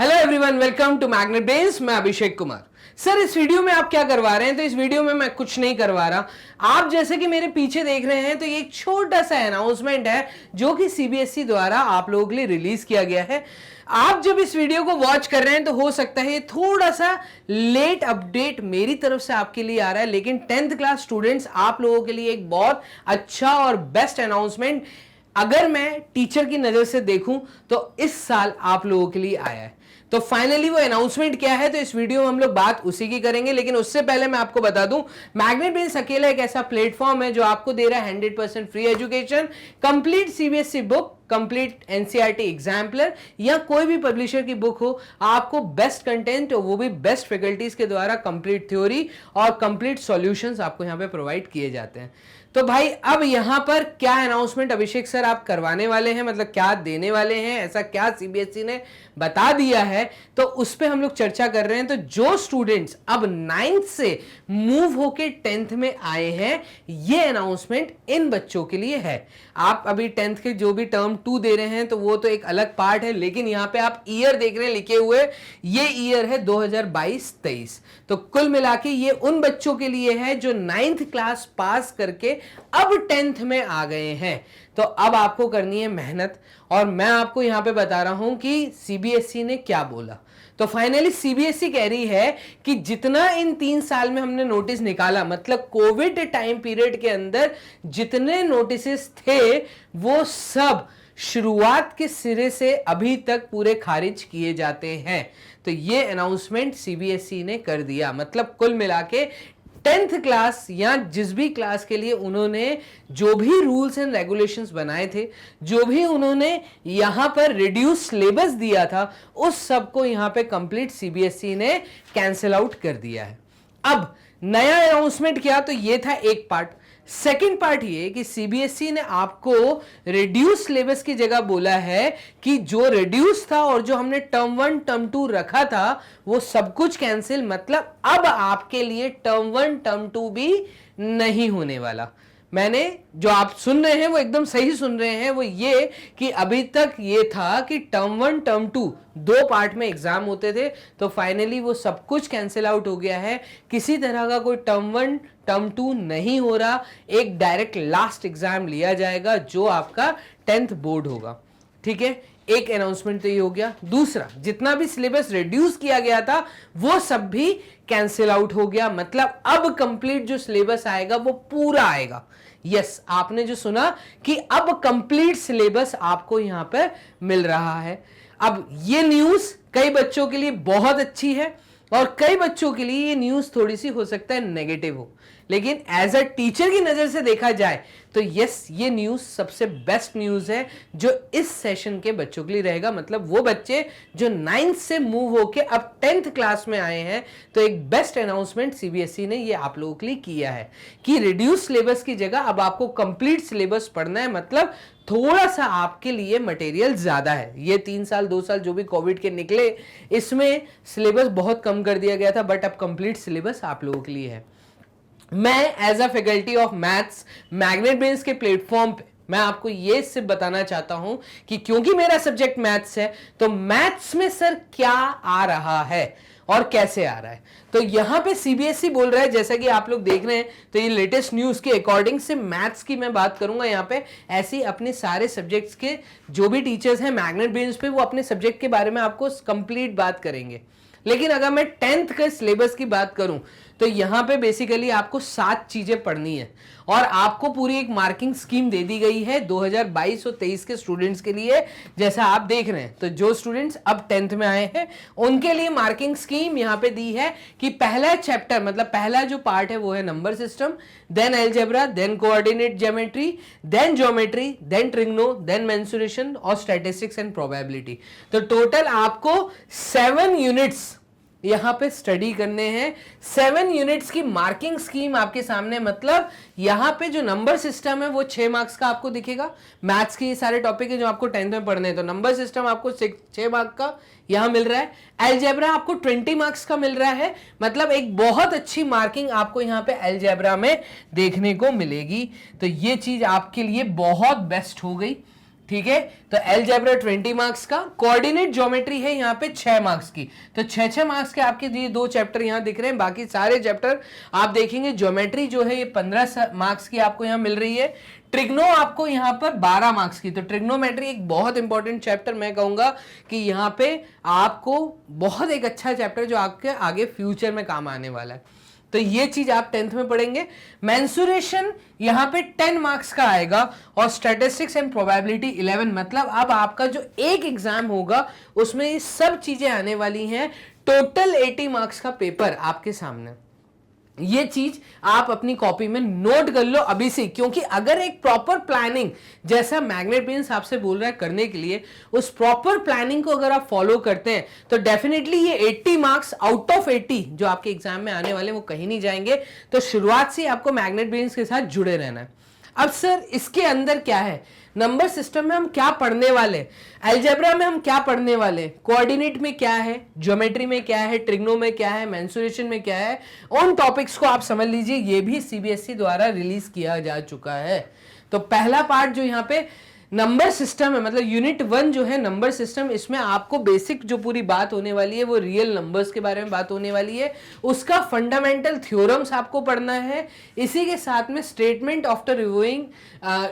Hello everyone, welcome to Magnet Brains. मैं Abhishek Kumar. Sir, इस video में आप क्या करवा रहे हैं? तो इस वीडियो में मैं कुछ नहीं करवा रहा। आप जैसे कि मेरे पीछे देख रहे हैं तो ये एक छोटा सा अनाउंसमेंट है जो कि सीबीएसई द्वारा आप लोगों के लिए रिलीज किया गया है। आप जब इस वीडियो को वॉच कर रहे हैं तो हो सकता है ये थोड़ा सा लेट अपडेट मेरी तरफ से आपके लिए आ रहा है, लेकिन 10th क्लास स्टूडेंट्स आप लोगों के लिए एक बहुत अच्छा और बेस्ट अनाउंसमेंट अगर मैं टीचर की नजर से देखूं तो इस साल आप लोगों के लिए आया है। तो फाइनली वो अनाउंसमेंट क्या है, तो इस वीडियो में हम लोग बात उसी की करेंगे। लेकिन उससे पहले मैं आपको बता दूं, मैग्नेट ब्रेन्स अकेला एक ऐसा प्लेटफॉर्म है जो आपको दे रहा है 100% free education, complete CBSE book, complete NCERT exemplar या कोई भी पब्लिशर की बुक हो, आपको बेस्ट कंटेंट और वो भी बेस्ट फैकल्टीज के द्वारा कंप्लीट थ्योरी और कंप्लीट सॉल्यूशंस आपको यहाँ पे प्रोवाइड किए जाते हैं। तो भाई अब यहां पर क्या अनाउंसमेंट अभिषेक सर आप करवाने वाले हैं, मतलब क्या देने वाले हैं, ऐसा क्या सीबीएसई ने बता दिया है, तो उस पे हम लोग चर्चा कर रहे हैं। तो जो स्टूडेंट्स अब 9th से मूव होके 10th में आए हैं, ये अनाउंसमेंट इन बच्चों के लिए है। आप अभी 10th के जो भी टर्म 2 दे रहे हैं तो वो तो एक अलग पार्ट है, लेकिन यहाँ पे आप ईयर देख रहे हैं लिखे हुए, ये ईयर है 2022-23। तो कुल मिला के ये उन बच्चों के लिए है जो 9th क्लास पास करके अब 10th में आ गए हैं। तो अब आपको करनी है मेहनत, और मैं आपको यहां पे बता रहा हूं कि सीबीएसई ने क्या बोला। तो फाइनली सीबीएसई कह रही है कि जितना इन 3 साल में हमने नोटिस निकाला, मतलब कोविड टाइम पीरियड के अंदर जितने नोटिस थे वो सब शुरुआत के सिरे से अभी तक पूरे खारिज किए जाते हैं। तो ये अनाउंसमेंट सीबीएसई ने कर दिया। मतलब कुल मिला के 10th क्लास या जिस भी क्लास के लिए उन्होंने जो भी रूल्स एंड रेगुलेशंस बनाए थे, जो भी उन्होंने यहां पर रिड्यूस सिलेबस दिया था, उस सब को यहां पे कंप्लीट सीबीएसई ने कैंसिल आउट कर दिया है। अब नया अनाउंसमेंट क्या, तो ये था एक पार्ट। सेकेंड पार्ट ये कि सीबीएसई ने आपको रिड्यूस सिलेबस की जगह बोला है कि जो रिड्यूस था और जो हमने टर्म 1 टर्म 2 रखा था वो सब कुछ कैंसिल। मतलब अब आपके लिए टर्म 1 टर्म 2 भी नहीं होने वाला। मैंने जो आप सुन रहे हैं वो एकदम सही सुन रहे हैं, वो ये कि अभी तक ये था कि टर्म 1 टर्म 2 2 पार्ट में एग्जाम होते थे, तो फाइनली वो सब कुछ कैंसिल आउट हो गया है। किसी तरह का कोई टर्म 1 टर्म 2 नहीं हो रहा, एक डायरेक्ट लास्ट एग्जाम लिया जाएगा जो आपका 10th बोर्ड होगा। ठीक है, एक अनाउंसमेंट तो ये हो गया। दूसरा, जितना भी सिलेबस रिड्यूस किया गया था वो सब भी कैंसिल आउट हो गया। मतलब अब कंप्लीट जो सिलेबस आएगा वो पूरा आएगा। यस, आपने जो सुना कि अब कंप्लीट सिलेबस आपको यहां पर मिल रहा है। अब ये न्यूज कई बच्चों के लिए बहुत अच्छी है और कई बच्चों के लिए ये न्यूज थोड़ी सी हो सकता है नेगेटिव हो, लेकिन एज अ टीचर की नजर से देखा जाए तो यस, ये न्यूज सबसे बेस्ट न्यूज है जो इस सेशन के बच्चों के लिए रहेगा। मतलब वो बच्चे जो 9th से मूव होके अब 10th क्लास में आए हैं, तो एक बेस्ट अनाउंसमेंट सीबीएसई ने ये आप लोगों के लिए किया है कि रिड्यूस सिलेबस की जगह अब आपको कंप्लीट सिलेबस पढ़ना है। मतलब थोड़ा सा आपके लिए मटेरियल ज्यादा है। ये 3 साल 2 साल जो भी कोविड के निकले, इसमें सिलेबस बहुत कम कर दिया गया था, बट अब कंप्लीट सिलेबस आप लोगों के लिए है। मैं as a faculty of maths Magnet Brains के प्लेटफॉर्म पे मैं आपको ये सिर्फ बताना चाहता हूं कि क्योंकि मेरा सब्जेक्ट मैथ्स है, तो मैथ्स में सर क्या आ रहा है और कैसे आ रहा है। तो यहां पे सीबीएसई बोल रहा है, जैसा कि आप लोग देख रहे हैं, तो ये लेटेस्ट न्यूज के अकॉर्डिंग से मैथ्स की मैं बात करूंगा यहां पे। ऐसे ही अपने सारे सब्जेक्ट्स के जो भी टीचर्स हैं मैग्नेट ब्रेन्स पे, वो अपने सब्जेक्ट के बारे में आपको कंप्लीट बात करेंगे। लेकिन अगर मैं 10th के सिलेबस की बात करूं तो यहां पे बेसिकली आपको 7 चीजें पढ़नी है और आपको पूरी एक मार्किंग स्कीम दे दी गई है 2022 और 23 के स्टूडेंट्स के लिए, जैसा आप देख रहे हैं। तो जो स्टूडेंट्स अब 10th में आए हैं उनके लिए मार्किंग स्कीम यहां पे दी है कि पहला चैप्टर, मतलब पहला जो पार्ट है वो है number system, then algebra, then coordinate geometry, then geometry, then trigno, then mensuration और स्टैटिस्टिक्स एंड प्रोबेबिलिटी। तो टोटल आपको 7 यूनिट्स यहां पे स्टडी करने हैं। 7 यूनिट्स की मार्किंग स्कीम आपके सामने। मतलब यहां पे जो नंबर सिस्टम है वो 6 मार्क्स का आपको दिखेगा। मैथ्स के ये सारे टॉपिक है जो आपको 10th में पढ़ने हैं, तो नंबर सिस्टम आपको 6 मार्क्स का यहां मिल रहा है। अलजेब्रा आपको 20 मार्क्स का मिल रहा है। मतलब एक बहुत अच्छी मार्किंग आपको यहां पे अलजेब्रा में देखने को मिलेगी। तो ये चीज आपके लिए बहुत बेस्ट हो गई। ठीक है। तो अलजेब्रा 20 मार्क्स का, कोऑर्डिनेट ज्योमेट्री है यहाँ पे 6 मार्क्स की, तो 6 मार्क्स के आपके ये 2 चैप्टर यहाँ दिख रहे हैं। बाकी सारे चैप्टर आप देखेंगे, ज्योमेट्री जो है ये 15 मार्क्स की आपको यहाँ मिल रही है। ट्रिग्नो आपको यहाँ पर 12 मार्क्स की, तो ट्रिग्नोमेट्री एक बहुत इंपॉर्टेंट चैप्टर, मैं कहूंगा कि यहाँ पे आपको बहुत एक अच्छा चैप्टर जो आपके आगे फ्यूचर में काम आने वाला है। तो ये चीज आप 10th में पढ़ेंगे। मेंसुरेशन यहाँ पे 10 मार्क्स का आएगा और स्टैटिस्टिक्स एंड प्रोबेबिलिटी 11, मतलब अब आपका जो एक एग्जाम होगा उसमें ये सब चीजें आने वाली हैं। टोटल 80 मार्क्स का पेपर आपके सामने। ये चीज आप अपनी कॉपी में नोट कर लो अभी से, क्योंकि अगर एक प्रॉपर प्लानिंग, जैसा मैग्नेट बेन्स आपसे बोल रहा है करने के लिए, उस प्रॉपर प्लानिंग को अगर आप फॉलो करते हैं तो डेफिनेटली ये 80 मार्क्स आउट ऑफ 80 जो आपके एग्जाम में आने वाले वो कहीं नहीं जाएंगे। तो शुरुआत से आपको मैग्नेट बेन्स के साथ जुड़े रहना है। अब सर इसके अंदर क्या है, नंबर सिस्टम में हम क्या पढ़ने वाले, अलजेब्रा में हम क्या पढ़ने वाले, कोऑर्डिनेट में क्या है, ज्योमेट्री में क्या है, ट्रिग्नो में क्या है, मेंसुरेशन में क्या है, उन टॉपिक्स को आप समझ लीजिए। ये भी सीबीएसई द्वारा रिलीज किया जा चुका है। तो पहला पार्ट जो यहाँ पे नंबर सिस्टम है, मतलब यूनिट 1 जो है नंबर सिस्टम, इसमें आपको बेसिक जो पूरी बात होने वाली है वो रियल नंबर्स के बारे में बात होने वाली है। उसका फंडामेंटल थ्योरम्स आपको पढ़ना है। इसी के साथ में statement after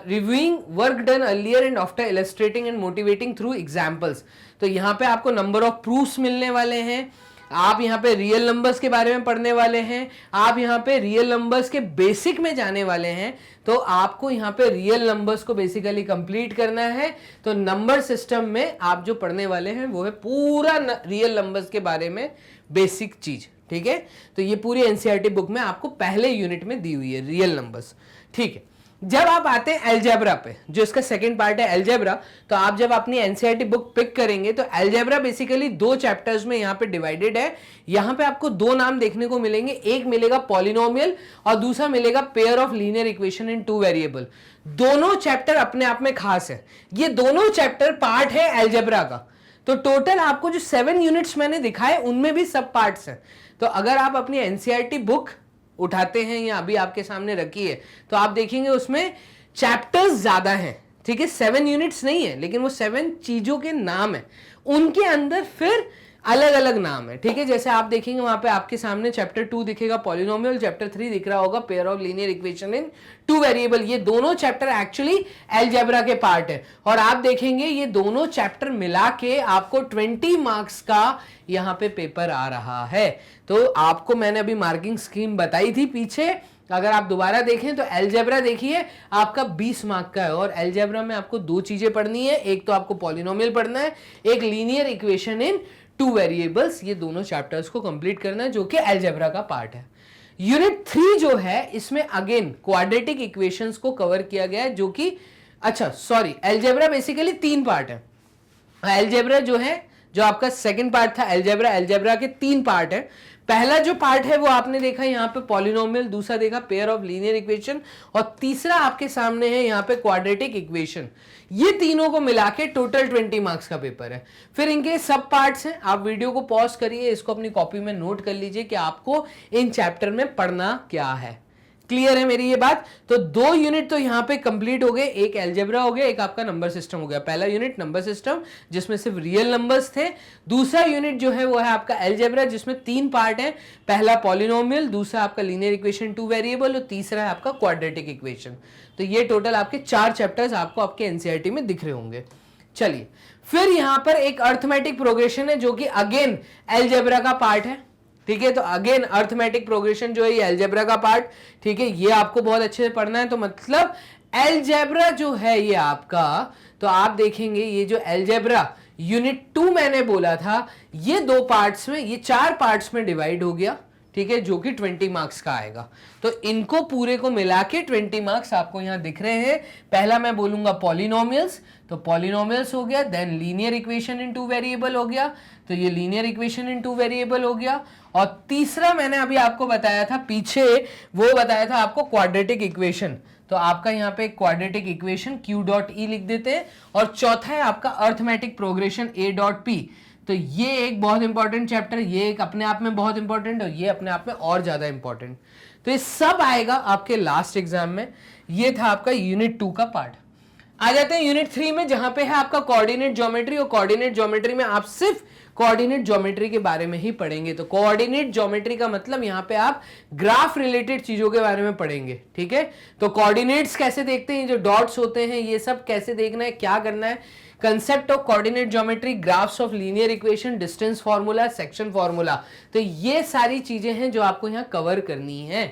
reviewing work done earlier and after illustrating and motivating through examples. तो यहाँ पे आपको नंबर ऑफ प्रूफ्स मिलने वाले हैं। आप यहाँ पे रियल नंबर्स के बारे में पढ़ने वाले हैं। आप यहाँ पे रियल नंबर्स के बेसिक में जाने वाले हैं। तो आपको यहाँ पे रियल नंबर्स को बेसिकली कंप्लीट करना है। तो नंबर सिस्टम में आप जो पढ़ने वाले हैं वो है पूरा रियल नंबर्स के बारे में बेसिक चीज, ठीक है। तो ये पूरी एनसीईआरटी बुक में आपको पहले यूनिट में दी हुई है रियल नंबर्स, ठीक है। जब आप आते हैं अलजेब्रा पे, जो इसका सेकंड पार्ट है अलजेब्रा, तो आप जब अपनी एनसीईआरटी बुक पिक करेंगे तो अलजेब्रा बेसिकली 2 चैप्टर्स में यहाँ पे डिवाइडेड है। यहाँ पे आपको 2 नाम देखने को मिलेंगे, एक मिलेगा पॉलिनोमियल और दूसरा मिलेगा pair of linear equation in 2 variable. दोनों चैप्टर अपने आप में खास है। ये दोनों चैप्टर पार्ट है अलजेब्रा का। तो टोटल आपको जो 7 यूनिट्स मैंने दिखाए उनमें भी सब पार्ट्स हैं। तो अगर आप अपनी एनसीईआरटी बुक उठाते हैं या अभी आपके सामने रखी है तो आप देखेंगे उसमें चैप्टर्स ज्यादा हैं, ठीक है। 7 यूनिट्स नहीं है, लेकिन वो 7 चीजों के नाम है, उनके अंदर फिर अलग अलग नाम है, ठीक है। जैसे आप देखेंगे वहां पे आपके सामने चैप्टर 2 दिखेगा पॉलिनोमियल, चैप्टर 3 दिख रहा होगा pair of linear equation in 2 variable. ये दोनों चैप्टर एक्चुअली अलजेब्रा के पार्ट है और आप देखेंगे ये दोनों चैप्टर मिला के आपको 20 मार्क्स का यहां पे पेपर आ रहा है। तो आपको मैंने अभी मार्किंग स्कीम बताई थी पीछे, अगर आप दोबारा देखें तो अलजेब्रा देखिए आपका 20 मार्क का है और अलजेब्रा में आपको 2 चीजें पढ़नी है, एक तो आपको पॉलिनोमियल पढ़ना है, एक लीनियर इक्वेशन इन 2 वेरिएबल्स। ये दोनों चैप्टर्स को कंप्लीट करना है जो कि अलजेब्रा का पार्ट है। यूनिट 3 जो है इसमें अगेन क्वाड्रेटिक इक्वेशंस को कवर किया गया है, जो कि अलजेब्रा बेसिकली 3 पार्ट है। अलजेब्रा जो है, जो आपका सेकंड पार्ट था अलजेब्रा के 3 पार्ट है। पहला जो पार्ट है वो आपने देखा यहाँ पे पॉलिनोमियल, दूसरा देखा पेयर ऑफ लीनियर इक्वेशन और तीसरा आपके सामने है यहाँ पे क्वाड्रेटिक इक्वेशन। ये तीनों को मिला के टोटल 20 मार्क्स का पेपर है। फिर इनके सब पार्ट्स हैं। आप वीडियो को पॉज करिए, इसको अपनी कॉपी में नोट कर लीजिए कि आपको इन चैप्टर में पढ़ना क्या है। क्लियर है मेरी ये बात? तो 2 यूनिट तो यहां पे कंप्लीट हो गए, एक अलजेब्रा हो गया, एक आपका नंबर सिस्टम हो गया। पहला यूनिट नंबर सिस्टम जिसमें सिर्फ रियल नंबर्स थे, दूसरा यूनिट जो है वो है आपका अलजेब्रा जिसमें 3 पार्ट है, पहला पॉलिनोमियल, दूसरा आपका लीनियर इक्वेशन 2 वेरिएबल और तीसरा है आपका क्वाड्रेटिक इक्वेशन। तो ये टोटल आपके 4 चैप्टर्स आपको आपके एनसीईआरटी में दिख रहे होंगे। चलिए, फिर यहां पर एक अर्थमेटिक प्रोग्रेशन है जो कि अगेन अलजेब्रा का पार्ट है, ठीक है। तो अगेन अर्थमेटिक प्रोग्रेशन जो है ये अलजेब्रा का पार्ट, ठीक है। ये आपको बहुत अच्छे से पढ़ना है। तो मतलब अलजेब्रा जो है ये आपका, तो आप देखेंगे ये जो अलजेब्रा यूनिट 2 मैंने बोला था, ये 2 पार्ट्स में, ये 4 पार्ट्स में डिवाइड हो गया, ठीक है, जो कि 20 मार्क्स का आएगा। तो इनको पूरे को मिला के 20 मार्क्स आपको यहां दिख रहे हैं। पहला मैं बोलूंगा पॉलिनोमियल्स, तो पॉलिनोमियल्स हो गया, then linear equation in 2 variable हो गया, तो ये लीनियर इक्वेशन इन 2 वेरिएबल हो गया। और तीसरा मैंने अभी आपको बताया था पीछे, वो बताया था आपको क्वाड्रेटिक इक्वेशन, तो आपका यहाँ पे quadratic equation Q dot E लिख देते हैं। और चौथा है आपका arithmetic progression A dot P। तो ये एक बहुत इंपॉर्टेंट चैप्टर, ये एक अपने आप में बहुत इंपॉर्टेंट और ये अपने आप में और ज्यादा इंपॉर्टेंट। तो ये सब आएगा आपके लास्ट एग्जाम में। ये था आपका यूनिट 2 का पार्ट। आ जाते हैं यूनिट 3 में, जहां पे है आपका कोऑर्डिनेट ज्योमेट्री, और कोऑर्डिनेट ज्योमेट्री में आप सिर्फ कोऑर्डिनेट ज्योमेट्री के बारे में ही पढ़ेंगे। तो कोऑर्डिनेट ज्योमेट्री का मतलब यहां पे आप ग्राफ रिलेटेड चीजों के बारे में पढ़ेंगे, ठीक है। तो कोऑर्डिनेट्स कैसे देखते हैं, जो डॉट्स होते हैं ये सब कैसे देखना है, क्या करना है, concept of coordinate geometry, graphs of linear equation, distance formula, section formula, तो ये सारी चीजें हैं जो आपको यहां कवर करनी है,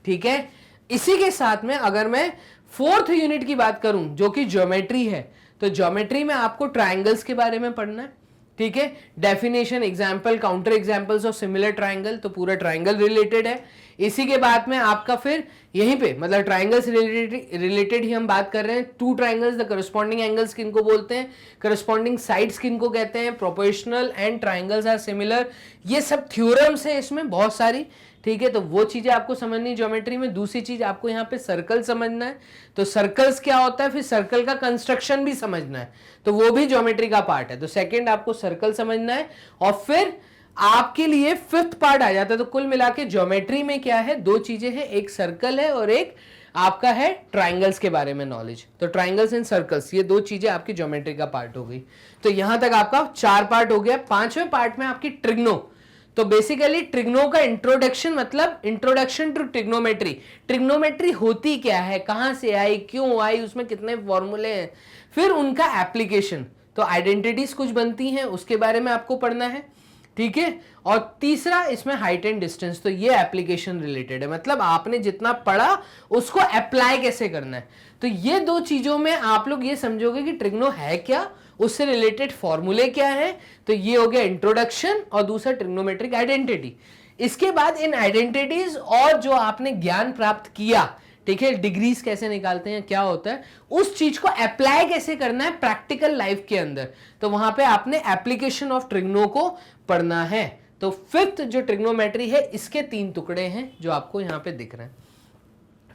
ठीक है। इसी के साथ में अगर मैं 4th यूनिट की बात करूं जो कि ज्योमेट्री है, तो ज्योमेट्री में आपको ट्रायंगल्स के बारे में पढ़ना है, ठीक है। Definition, example, counter examples of similar triangle, तो पूरा ट्रायंगल रिलेटेड है। इसी के बाद में आपका फिर यहीं पे मतलब ट्रायंगल्स रिलेटेड ही हम बात कर रहे हैं। 2 ट्रायंगल्स, द करस्पॉन्डिंग एंगल्स किनको बोलते हैं, करस्पॉन्डिंग साइड्स किनको कहते हैं, proportional and triangles are similar, ये सब थ्योरम्स है इसमें बहुत सारी, ठीक है। तो वो चीजें आपको समझनी ज्योमेट्री में। दूसरी चीज आपको यहाँ पे सर्कल समझना है, तो सर्कल्स क्या होता है, फिर सर्कल का कंस्ट्रक्शन भी समझना है, तो वो भी ज्योमेट्री का पार्ट है। तो सेकंड आपको सर्कल समझना है, और फिर आपके लिए 5th पार्ट आ जाता है। तो कुल मिला के ज्योमेट्री में क्या है, 2 चीजें हैं, एक सर्कल है और एक आपका है ट्राइंगल्स के बारे में नॉलेज। तो ट्राइंगल्स एंड सर्कल्स, ये 2 चीजें आपकी ज्योमेट्री का पार्ट हो गई। तो यहां तक आपका 4 पार्ट हो गया। 5वें पार्ट में आपकी ट्रिग्नो, तो बेसिकली ट्रिग्नो का इंट्रोडक्शन, मतलब इंट्रोडक्शन टू ट्रिग्नोमेट्री। ट्रिग्नोमेट्री होती क्या है, कहां से आई, क्यों आई, उसमें कितने फॉर्मूले हैं, फिर उनका एप्लीकेशन, तो आइडेंटिटीज कुछ बनती हैं उसके बारे में आपको पढ़ना है, ठीक है। और तीसरा इसमें हाइट एंड डिस्टेंस, तो ये एप्लीकेशन रिलेटेड है, मतलब आपने जितना पढ़ा उसको अप्लाई कैसे करना है। तो ये 2 चीजों में आप लोग ये समझोगे कि ट्रिग्नो है क्या, उससे रिलेटेड फॉर्मूले क्या है। तो ये हो गया इंट्रोडक्शन, और दूसरा ट्रिग्नोमेट्रिक आइडेंटिटी। इसके बाद इन आइडेंटिटीज और जो आपने ज्ञान प्राप्त किया, ठीक है, डिग्रीज कैसे निकालते हैं, क्या होता है, उस चीज को अप्लाई कैसे करना है प्रैक्टिकल लाइफ के अंदर, तो वहां पे आपने एप्लीकेशन ऑफ ट्रिग्नो को पढ़ना है। तो 5th जो ट्रिग्नोमेट्री है, इसके 3 टुकड़े हैं जो आपको यहां पे दिख रहे हैं।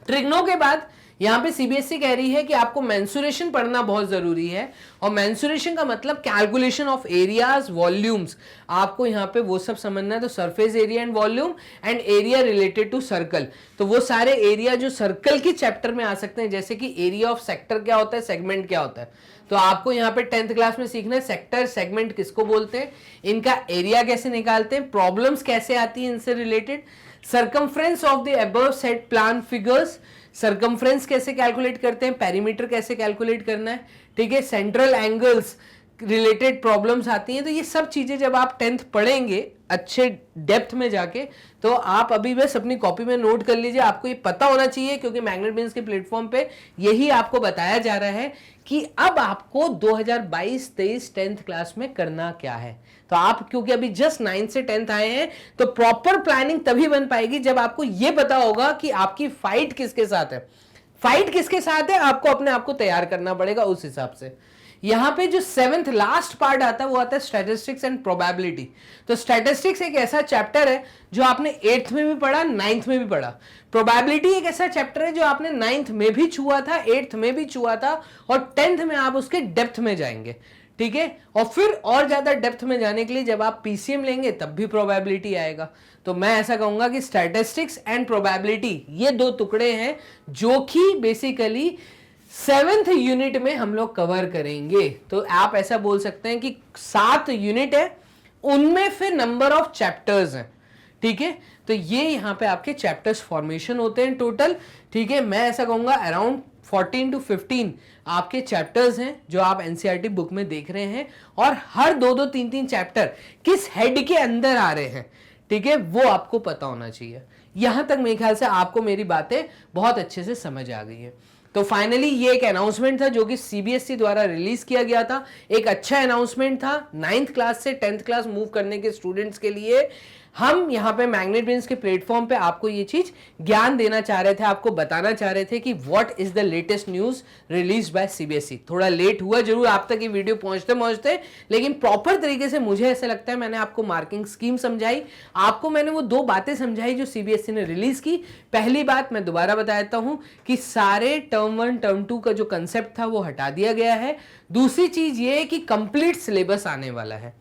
ट्रिग्नो के बाद यहां पे सीबीएसई कह रही है कि आपको मेंसुरेशन पढ़ना बहुत जरूरी है, और मेंसुरेशन का मतलब कैलकुलेशन ऑफ एरियाज, वॉल्यूम्स, आपको यहां पे वो सब समझना है। तो surface area and volume and area related to circle, तो वो सारे एरिया जो सर्कल के चैप्टर में आ सकते हैं, जैसे कि एरिया ऑफ सेक्टर क्या होता है, सेगमेंट क्या होता है, तो आपको यहाँ पे 10th क्लास में सीखना है सेक्टर, सेगमेंट किसको बोलते हैं, इनका एरिया कैसे निकालते हैं, प्रॉब्लम्स कैसे आती हैं इनसे related, circumference of the above set plan figures, circumference कैसे कैलकुलेट करते हैं, पेरीमीटर कैसे कैलकुलेट करना है, ठीक है, सेंट्रल एंगल्स रिलेटेड प्रॉब्लम्स आती हैं। तो ये सब चीजें जब आप 10th पढ़ेंगे अच्छे डेप्थ में जाके, तो आप अभी बस अपनी कॉपी में नोट कर लीजिए, आपको ये पता होना चाहिए, क्योंकि मैग्नेट बेन्स के प्लेटफॉर्म पे यही आपको बताया जा रहा है कि अब आपको 2022-23 10th क्लास में करना क्या है। तो आप क्योंकि अभी जस्ट 9th से 10th आए हैं, तो प्रॉपर प्लानिंग तभी बन पाएगी जब आपको ये पता होगा कि आपकी फाइट किसके साथ है। फाइट किसके साथ है, आपको अपने आप को तैयार करना पड़ेगा उस हिसाब से। यहां पे जो 7th लास्ट पार्ट आता है वो आता है स्टैटिस्टिक्स एंड प्रोबेबिलिटी। तो स्टैटिस्टिक्स एक ऐसा चैप्टर है जो आपने 8th में भी पढ़ा, 9th में भी पढ़ा। प्रोबेबिलिटी एक ऐसा चैप्टर है जो आपने 9th में भी छुआ था, 8th में भी छुआ था, और 10th में आप उसके डेप्थ में जाएंगे, ठीक है। और फिर और ज्यादा डेप्थ में जाने के लिए जब आप पीसीएम लेंगे तब भी प्रोबेबिलिटी आएगा। तो मैं ऐसा कहूंगा कि स्टैटिस्टिक्स एंड प्रोबेबिलिटी ये 2 टुकड़े हैं जो कि बेसिकली 7th यूनिट में हम लोग कवर करेंगे। तो आप ऐसा बोल सकते हैं कि 7 यूनिट है, उनमें फिर नंबर ऑफ चैप्टर्स हैं, ठीक है। तो ये यहां पे आपके चैप्टर्स फॉर्मेशन होते हैं टोटल, ठीक है। मैं ऐसा कहूंगा अराउंड 14 to 15 आपके चैप्टर्स हैं जो आप एनसीईआरटी बुक में देख रहे हैं, और हर 2-2, 3-3 चैप्टर किस हेड के अंदर आ रहे हैं, ठीक है, वो आपको पता होना चाहिए। यहां तक मेरे ख्याल से आपको मेरी बातें बहुत अच्छे से समझ आ गई है। तो फाइनली ये एक अनाउंसमेंट था जो कि सीबीएसई द्वारा रिलीज किया गया था, एक अच्छा अनाउंसमेंट था 9th क्लास से 10th क्लास मूव करने के स्टूडेंट्स के लिए। हम यहाँ पे मैग्नेट बेन्स के प्लेटफॉर्म पे आपको ये चीज ज्ञान देना चाह रहे थे, आपको बताना चाह रहे थे कि what is the latest news release by CBSE. थोड़ा लेट हुआ जरूर आप तक ये वीडियो पहुंचते पहुंचते, लेकिन प्रॉपर तरीके से मुझे ऐसा लगता है मैंने आपको मार्किंग स्कीम समझाई, आपको मैंने वो 2 बातें समझाई जो सीबीएसई ने रिलीज की। पहली बात मैं दोबारा बता देता हूं कि सारे टर्म 1 टर्म 2 का जो कंसेप्ट था वो हटा दिया गया है। दूसरी चीज ये कि कंप्लीट सिलेबस आने वाला है।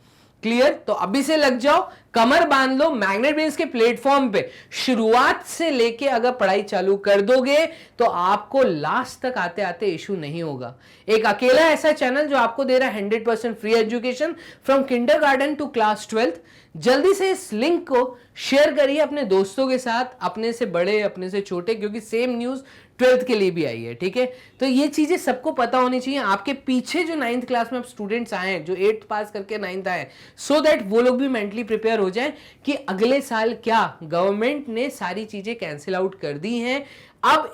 क्लियर? तो अभी से लग जाओ, कमर बांध लो, मैग्नेट ब्रेन्स के प्लेटफॉर्म पे शुरुआत से लेके अगर पढ़ाई चालू कर दोगे तो आपको लास्ट तक आते आते इशू नहीं होगा। एक अकेला ऐसा चैनल जो आपको दे रहा है 100% free education from kindergarten to class 12th। जल्दी से इस लिंक को शेयर करिए अपने दोस्तों के साथ, अपने से बड़े अपने से छोटे, क्योंकि सेम न्यूज 12th के लिए भी आई है, ठीक है। तो ये चीजें सबको पता होनी चाहिए। आपके पीछे जो 9th क्लास में अब स्टूडेंट्स आए हैं, जो 8th पास करके 9th आए, सो दैट वो लोग भी मेंटली प्रिपेयर हो जाए कि अगले साल क्या गवर्नमेंट ने सारी चीजें कैंसिल आउट कर दी हैं। अब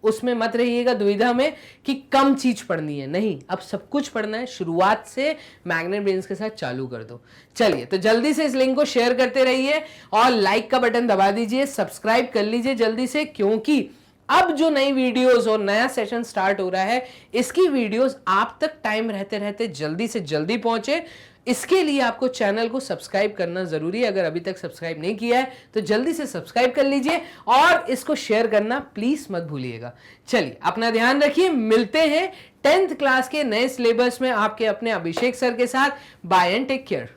उसमें मत रहिएगा दुविधा में कि कम चीज पढ़नी है, नहीं, अब सब कुछ पढ़ना है। शुरुआत से मैग्नेट ब्रेन्स के साथ चालू कर दो। चलिए, तो जल्दी से इस लिंक को शेयर करते रहिए और लाइक का बटन दबा दीजिए, सब्सक्राइब कर लीजिए जल्दी से, क्योंकि अब जो नई वीडियोस और नया सेशन स्टार्ट हो रहा है, इसकी वीडियोस आप तक टाइम रहते रहते जल्दी से जल्दी पहुंचे। इसके लिए आपको चैनल को सब्सक्राइब करना जरूरी है। अगर अभी तक सब्सक्राइब नहीं किया है तो जल्दी से सब्सक्राइब कर लीजिए और इसको शेयर करना प्लीज मत भूलिएगा। चलिए, अपना ध्यान रखिए, मिलते हैं 10th क्लास के नए सिलेबस में आपके अपने अभिषेक सर के साथ। Bye and take care.